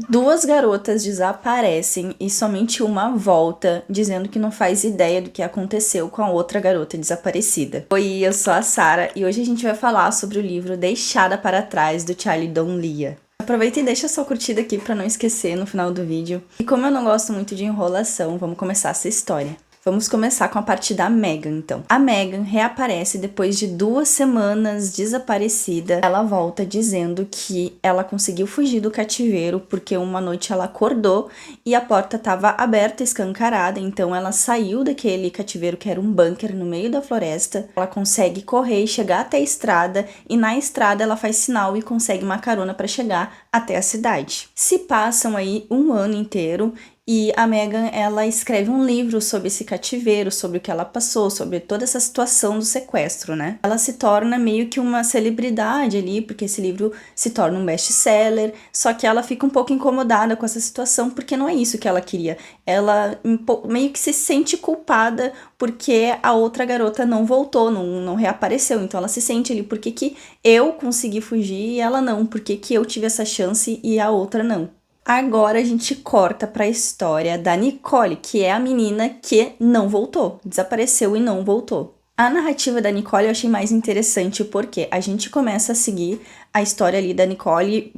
Duas garotas desaparecem e somente uma volta, dizendo que não faz ideia do que aconteceu com a outra garota desaparecida. Oi, eu sou a Sarah e hoje a gente vai falar sobre o livro Deixada para Trás, do Charlie Donlia. Aproveita e deixa sua curtida aqui para não esquecer no final do vídeo. E como eu não gosto muito de enrolação, vamos começar essa história. Vamos começar com a parte da Megan, então. A Megan reaparece depois de 2 semanas desaparecida. Ela volta dizendo que ela conseguiu fugir do cativeiro porque uma noite ela acordou e a porta estava aberta, escancarada. Então ela saiu daquele cativeiro que era um bunker no meio da floresta. Ela consegue correr e chegar até a estrada e na estrada ela faz sinal e consegue uma carona para chegar até a cidade. Se passam aí um ano inteiro. E a Megan, ela escreve um livro sobre esse cativeiro, sobre o que ela passou, sobre toda essa situação do sequestro, né? Ela se torna meio que uma celebridade ali, porque esse livro se torna um best-seller, só que ela fica um pouco incomodada com essa situação, porque não é isso que ela queria. Ela meio que se sente culpada porque a outra garota não voltou, não reapareceu. Então ela se sente ali, por que eu consegui fugir e ela não? Por que eu tive essa chance e a outra não? Agora a gente corta para a história da Nicole, que é a menina que não voltou, desapareceu e não voltou. A narrativa da Nicole eu achei mais interessante porque a gente começa a seguir a história ali da Nicole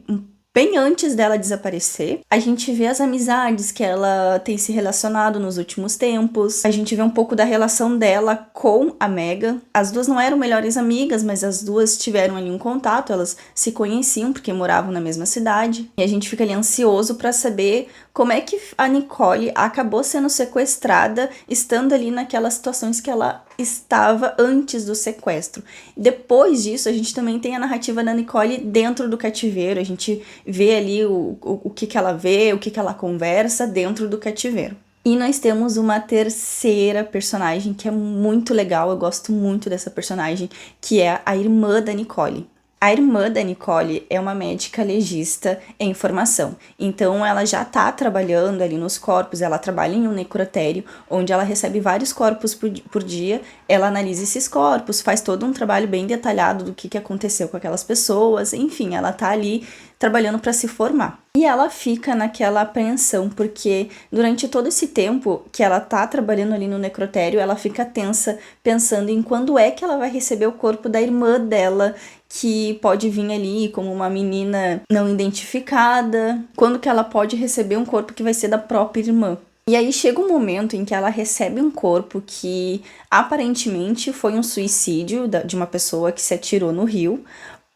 bem antes dela desaparecer. A gente vê as amizades que ela tem se relacionado nos últimos tempos. A gente vê um pouco da relação dela com a Megan. As duas não eram melhores amigas, mas as duas tiveram ali um contato. Elas se conheciam porque moravam na mesma cidade. E a gente fica ali ansioso para saber como é que a Nicole acabou sendo sequestrada, estando ali naquelas situações que ela estava antes do sequestro. Depois disso, a gente também tem a narrativa da Nicole dentro do cativeiro. A gente vê ali o que ela vê, o que ela conversa dentro do cativeiro. E nós temos uma terceira personagem que é muito legal, eu gosto muito dessa personagem, que é a irmã da Nicole. A irmã da Nicole é uma médica legista em formação, então ela já tá trabalhando ali nos corpos, ela trabalha em um necrotério, onde ela recebe vários corpos por dia, ela analisa esses corpos, faz todo um trabalho bem detalhado do que aconteceu com aquelas pessoas, enfim, ela tá ali trabalhando para se formar. E ela fica naquela apreensão, porque durante todo esse tempo que ela tá trabalhando ali no necrotério, ela fica tensa, pensando em quando é que ela vai receber o corpo da irmã dela, que pode vir ali como uma menina não identificada, quando que ela pode receber um corpo que vai ser da própria irmã. E aí chega um momento em que ela recebe um corpo que aparentemente foi um suicídio de uma pessoa que se atirou no rio,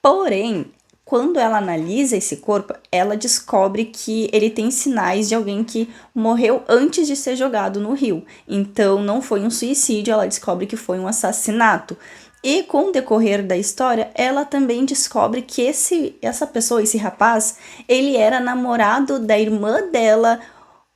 porém, quando ela analisa esse corpo, ela descobre que ele tem sinais de alguém que morreu antes de ser jogado no rio. Então não foi um suicídio, ela descobre que foi um assassinato. E com o decorrer da história, ela também descobre que essa pessoa, esse rapaz, ele era namorado da irmã dela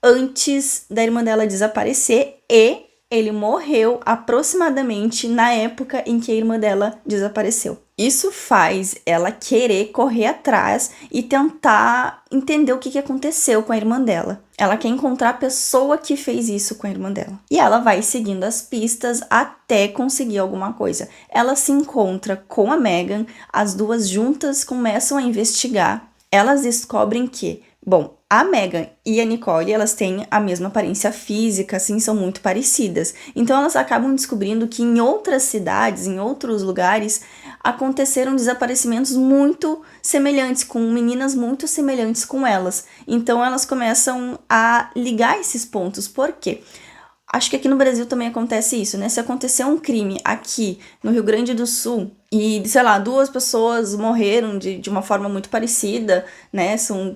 antes da irmã dela desaparecer e ele morreu aproximadamente na época em que a irmã dela desapareceu. Isso faz ela querer correr atrás e tentar entender o que aconteceu com a irmã dela. Ela quer encontrar a pessoa que fez isso com a irmã dela. E ela vai seguindo as pistas até conseguir alguma coisa. Ela se encontra com a Megan, as duas juntas começam a investigar. Elas descobrem que, bom, a Megan e a Nicole, elas têm a mesma aparência física, assim, são muito parecidas. Então elas acabam descobrindo que em outras cidades, em outros lugares, aconteceram desaparecimentos muito semelhantes, com meninas muito semelhantes com elas. Então elas começam a ligar esses pontos. Por quê? Acho que aqui no Brasil também acontece isso, né? Se acontecer um crime aqui no Rio Grande do Sul e, sei lá, 2 pessoas morreram de uma forma muito parecida, né? São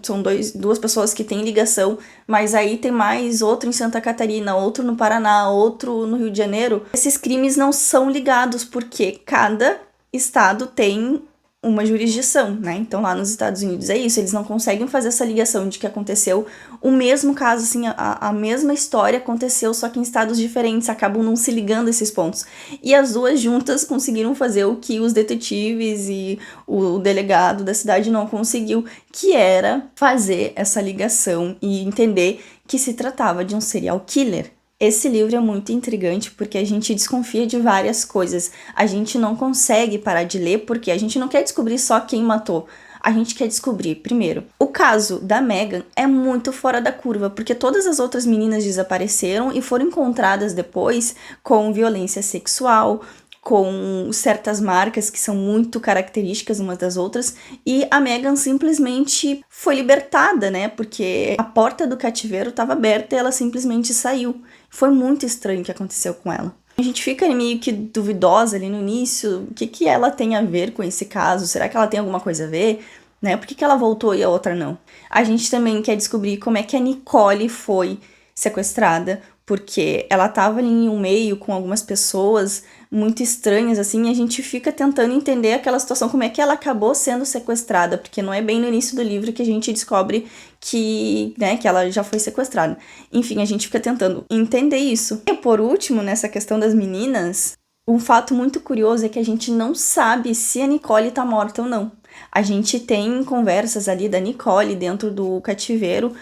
duas pessoas que têm ligação, mas aí tem mais outro em Santa Catarina, outro no Paraná, outro no Rio de Janeiro. Esses crimes não são ligados porque cada estado tem uma jurisdição, né? Então lá nos Estados Unidos é isso, eles não conseguem fazer essa ligação de que aconteceu o mesmo caso, assim, a mesma história aconteceu, só que em estados diferentes, acabam não se ligando esses pontos. E as duas juntas conseguiram fazer o que os detetives e o delegado da cidade não conseguiu, que era fazer essa ligação e entender que se tratava de um serial killer. Esse livro é muito intrigante porque a gente desconfia de várias coisas. A gente não consegue parar de ler porque a gente não quer descobrir só quem matou. a gente quer descobrir, primeiro, o caso da Megan é muito fora da curva, porque todas as outras meninas desapareceram e foram encontradas depois com violência sexual, com certas marcas que são muito características umas das outras, e a Megan simplesmente foi libertada, né? Porque a porta do cativeiro estava aberta e ela simplesmente saiu. Foi muito estranho o que aconteceu com ela. A gente fica meio que duvidosa ali no início, o que ela tem a ver com esse caso? Será que ela tem alguma coisa a ver? Né? Por que ela voltou e a outra não? A gente também quer descobrir como é que a Nicole foi sequestrada, porque ela tava ali em um meio com algumas pessoas muito estranhas, assim, e a gente fica tentando entender aquela situação, como é que ela acabou sendo sequestrada, porque não é bem no início do livro que a gente descobre que, né, que ela já foi sequestrada. Enfim, a gente fica tentando entender isso. E por último, nessa questão das meninas, um fato muito curioso é que a gente não sabe se a Nicole tá morta ou não. A gente tem conversas ali da Nicole dentro do cativeiro,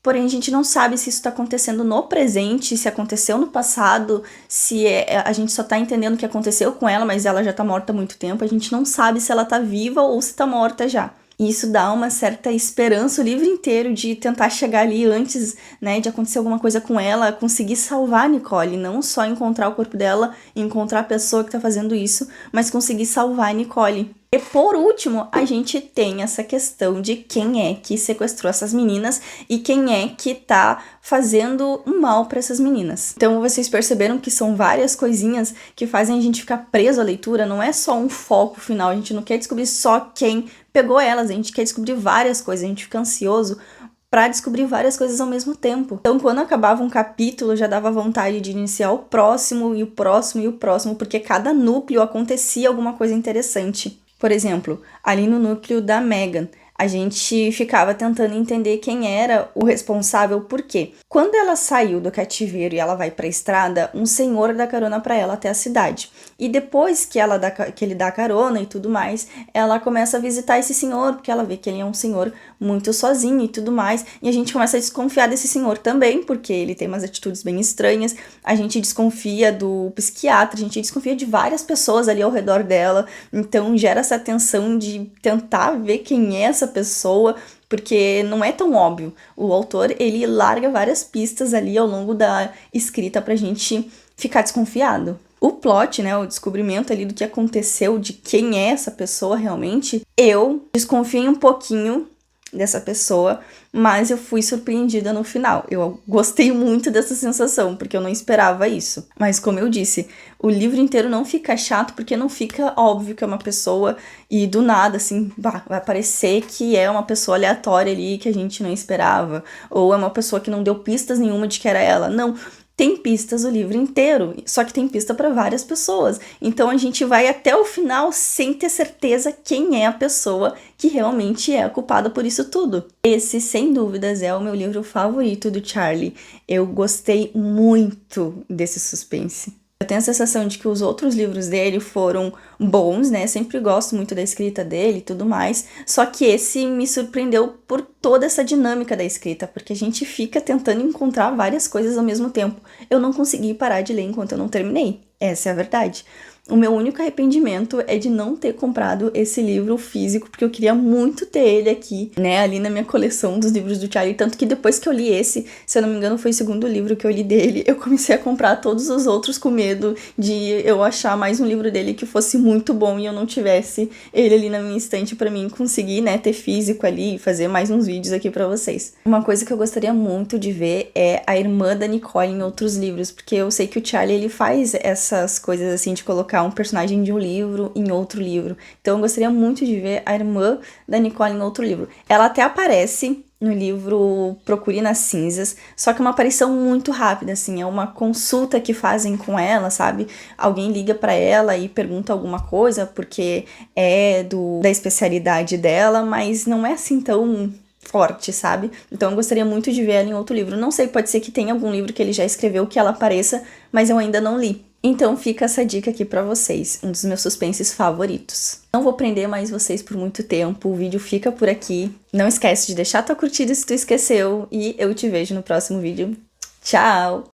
porém, a gente não sabe se isso está acontecendo no presente, se aconteceu no passado, se a gente só tá entendendo o que aconteceu com ela, mas ela já tá morta há muito tempo. A gente não sabe se ela tá viva ou se tá morta já. E isso dá uma certa esperança o livro inteiro de tentar chegar ali antes, né, de acontecer alguma coisa com ela, conseguir salvar a Nicole, não só encontrar o corpo dela, encontrar a pessoa que tá fazendo isso, mas conseguir salvar a Nicole. E por último, a gente tem essa questão de quem é que sequestrou essas meninas e quem é que tá fazendo mal para essas meninas. Então vocês perceberam que são várias coisinhas que fazem a gente ficar preso à leitura, não é só um foco final, a gente não quer descobrir só quem pegou elas, a gente quer descobrir várias coisas, a gente fica ansioso para descobrir várias coisas ao mesmo tempo. Então, quando acabava um capítulo, já dava vontade de iniciar o próximo e o próximo e o próximo, porque cada núcleo acontecia alguma coisa interessante. Por exemplo, ali no núcleo da Megan, a gente ficava tentando entender quem era o responsável, por quê? Quando ela saiu do cativeiro e ela vai pra estrada, um senhor dá carona pra ela até a cidade. E depois que ele dá carona e tudo mais, ela começa a visitar esse senhor, porque ela vê que ele é um senhor muito sozinho e tudo mais. E a gente começa a desconfiar desse senhor também, porque ele tem umas atitudes bem estranhas. A gente desconfia do psiquiatra, a gente desconfia de várias pessoas ali ao redor dela. Então gera essa tensão de tentar ver quem é essa pessoa, porque não é tão óbvio. O autor, ele larga várias pistas ali ao longo da escrita pra gente ficar desconfiado. O plot, né, o descobrimento ali do que aconteceu, de quem é essa pessoa realmente, eu desconfiei um pouquinho dessa pessoa, mas eu fui surpreendida no final. Eu gostei muito dessa sensação, porque eu não esperava isso. Mas como eu disse, o livro inteiro não fica chato, porque não fica óbvio que é uma pessoa e do nada, assim, vai parecer que é uma pessoa aleatória ali que a gente não esperava, ou é uma pessoa que não deu pistas nenhuma de que era ela. Não. Tem pistas o livro inteiro, só que tem pista para várias pessoas. Então a gente vai até o final sem ter certeza quem é a pessoa que realmente é a culpada por isso tudo. Esse, sem dúvidas, é o meu livro favorito do Charlie. Eu gostei muito desse suspense. Eu tenho a sensação de que os outros livros dele foram bons, né? Sempre gosto muito da escrita dele e tudo mais. Só que esse me surpreendeu por toda essa dinâmica da escrita, porque a gente fica tentando encontrar várias coisas ao mesmo tempo. Eu não consegui parar de ler enquanto eu não terminei. Essa é a verdade. O meu único arrependimento é de não ter comprado esse livro físico, porque eu queria muito ter ele aqui, né, ali na minha coleção dos livros do Charlie, tanto que depois que eu li esse, se eu não me engano foi o segundo livro que eu li dele, eu comecei a comprar todos os outros com medo de eu achar mais um livro dele que fosse muito bom e eu não tivesse ele ali na minha estante pra mim conseguir, né, ter físico ali e fazer mais uns vídeos aqui pra vocês. Uma coisa que eu gostaria muito de ver é a irmã da Nicole em outros livros, porque eu sei que o Charlie, ele faz essas coisas assim de colocar um personagem de um livro em outro livro. Então eu gostaria muito de ver a irmã da Nicole em outro livro. Ela até aparece no livro Procure nas Cinzas, só que é uma aparição muito rápida, assim, é uma consulta que fazem com ela, sabe? Alguém liga pra ela e pergunta alguma coisa, porque é da especialidade dela, mas não é assim tão forte, sabe? Então eu gostaria muito de ver ela em outro livro. Não sei, pode ser que tenha algum livro que ele já escreveu que ela apareça, mas eu ainda não li. Então fica essa dica aqui pra vocês, um dos meus suspenses favoritos. Não vou prender mais vocês por muito tempo, o vídeo fica por aqui. Não esquece de deixar tua curtida se tu esqueceu e eu te vejo no próximo vídeo. Tchau!